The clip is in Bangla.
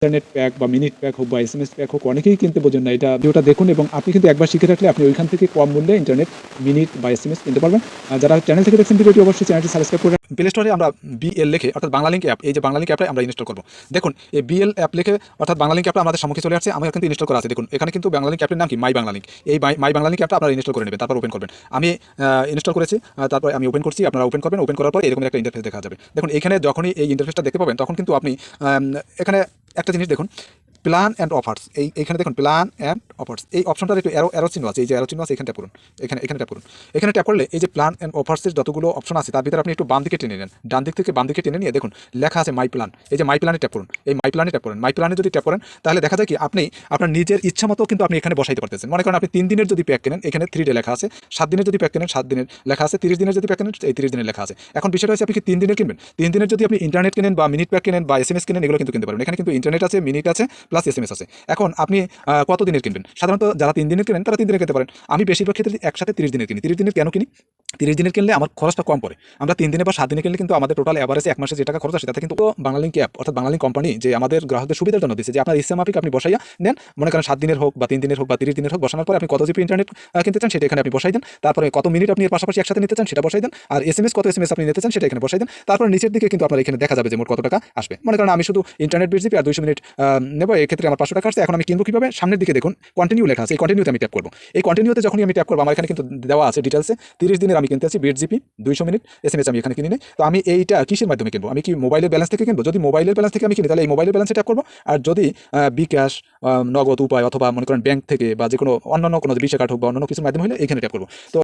ইন্টারনেট প্যাক বা মিনিট প্যাক হোক বা এসএমএস প্যাক হোক অনেকেই কিনতে বোঝেন না। এটা ভিডিওটা দেখুন এবং আপনি কিন্তু একবার শিখে রাখলে আপনি ওইখান থেকে কম মূল্যে ইন্টারনেট, মিনিট বা এসএমএস কিনতে পারবেন। যারা চ্যানেল থেকে দেখছেন ভিডিওটি অবশ্যই চ্যানেলটি সাবস্ক্রাইব করে প্লে স্টোরে আমরা বিএল লিখে অর্থাৎ বাংলা লিঙ্ক অ্যাপ, এই যে বাংলা লিঙ্ক অ্যাপটা আমরা ইনস্টল করবো। দেখুন এই বিএল অ্যাপ লিখে অর্থাৎ বাংলা লিঙ্ক অ্যাপটা আমাদের সম্মুখে চলে আসছে, আমার কিন্তু ইনস্টল করা আছে। দেখুন এখানে কিন্তু বাংলা লিঙ্ক অ্যাপের নাম কি, মাই বাংলা লিঙ্ক। এই মাই বাংলা লিঙ্ক অ্যাপটা আপনারা ইনস্টল করে নেবেন, তারপর ওপেন করবেন। আমি ইনস্টল করেছি, তারপর আমি ওপেন করছি, আপনারা ওপেন করবেন। ওপেন করার পর এরকম একটা ইন্টারফেস দেখা যাবে। দেখুন এখানে যখনই এই ইন্টারফেসটা দেখতে পাবেন তখন কিন্তু আপনি এখানে একটা জিনিস দেখুন, প্ল্যান অ্যান্ড অফার্স। এইখানে দেখুন প্ল্যান অ্যান্ড অফার্স, এই অপশনটার একটু অ্যারো চিহ্ন আছে, এই যে অ্যারো চিহ্ন আছে এখানে ট্যাপ করুন। এখানে ট্যাপ করুন। এখানে ট্যাপ করলে এই যে প্ল্যান অ্যান্ড অফার্সের যতগুলো অপশন আছে তার ভিতরে আপনি একটু বাম দিকে টেনে নেন, ডান দিক থেকে বাম দিকে টেনে নিয়ে দেখুন লেখা আছে মাই প্ল্যান। এই যে মাই প্ল্যানে ট্যাপ করুন, এই মাই প্ল্যানে ট্যাপ করেন। মাই প্ল্যানে যদি ট্যাপ করেন তাহলে দেখা যায় কি আপনি আপনার নিজের ইচ্ছা মতো কিন্তু আপনি এখানে বসাইতে পারতেছেন। মনে করেন আপনি 3 দিনের যদি প্যাক কেনেন, এখানে 3 ডে লেখা আছে। 7 দিনের যদি প্যাক কেনেন 7 দিনের লেখা আছে। 30 দিনের যদি প্যাক কেনেন এই 30 দিনের লেখা আছে। এখন বিষয়টা হচ্ছে আপনি কি 3 দিনের কিনবেন? 3 দিনের যদি আপনি ইন্টারনেট কেনেন বা মিনিট প্যাক কেনেন বা এসএমএস কেনেন এগুলো কিন্তু কিনতে পারবেন। এখানে কিন্তু ইন্টারনেট আছে, মিনিট আছে, প্লাস এসএমএস আছে। এখন আপনি কত দিনের কিনবেন? সাধারণত যারা 3 দিনের কেনেন তারা 3 দিনের কিনতে পারেন। আমি বেশিরভাগ ক্ষেত্রে একসাথে 30 দিনের কিনি। 30 দিনের কেন কিনি? 30 দিনের কিনলে আমার খরচটা কম পড়ে। আমরা 3 দিনে বা 7 দিনে কিনলে কিন্তু আমাদের টোটাল এভারেজে 1 মাসে যে টাকা খরচ আসে তাতে কিন্তু বাংলালিংক অ্যাপ অর্থাৎ বাংলালিংক কোম্পানি যে আমাদের গ্রাহকদের সুবিধার জন্য দিচ্ছে যে আপনার ইচ্ছা মাফিক আপনি বসাইয়া নেন। মনে করেন 7 দিনের হোক বা 3 দিনের হোক বা 30 দিনের হোক, বসানোর পরে আপনি কত জিবি ইন্টারনেট কিনতে চান সেটা এখানে আপনি বসাই দেন। তারপরে কত মিনিট আপনি এর পাশাপাশি একসাথে নিতে চান সেটা বসাই দেন। আর এসএমএস কত এসএমএস আপনি নিতে চান সেটা এখানে বসাই দেন। তারপর নিচের দিকে কিন্তু আপনার এখানে দেখা যাবে যে মোট কত টাকা আসবে। মনে করেন আমি শুধু ইন্টারনেট 20 জিবি আর 200 মিনিট নেব, এক্ষেত্রে আমার 500 টাকা আসছে। এখন আমি কিনবো কিভাবে? সামনের দিকে দেখুন কন্টিনিউ লেখা আছে, এই কন্টিনিউতে আমি ট্যাপ করব। এই কন্টিনিউতে যখনই আমি ট্যাপ করবো আমার এখানে কিন্তু দেওয়া আছে ডিটেলসে 30 দিনের আমি কিনতে আছি 20 জিবি 200 মিনিট এসএমএস আমি এখানে কিনি নেই। তো আমি এইটা কিসের মাধ্যমে কিনবো? আমি কি মোবাইলের ব্যালেন্স থেকে কিনবো? যদি মোবাইলের ব্যালেন্স থেকে আমি কিনি তাহলে এই মোবাইলের ব্যালেন্সে ট্যাপ করবো। আর যদি বিকাশ, নগদ উপায় অথবা মনে করেন ব্যাংক থেকে বা যে কোনো অন্যান্য কোনো ভিসা কার্ড হোক বা অন্যান্য কিছুর মাধ্যমে হলে এখানে ট্যাপ করবো। তো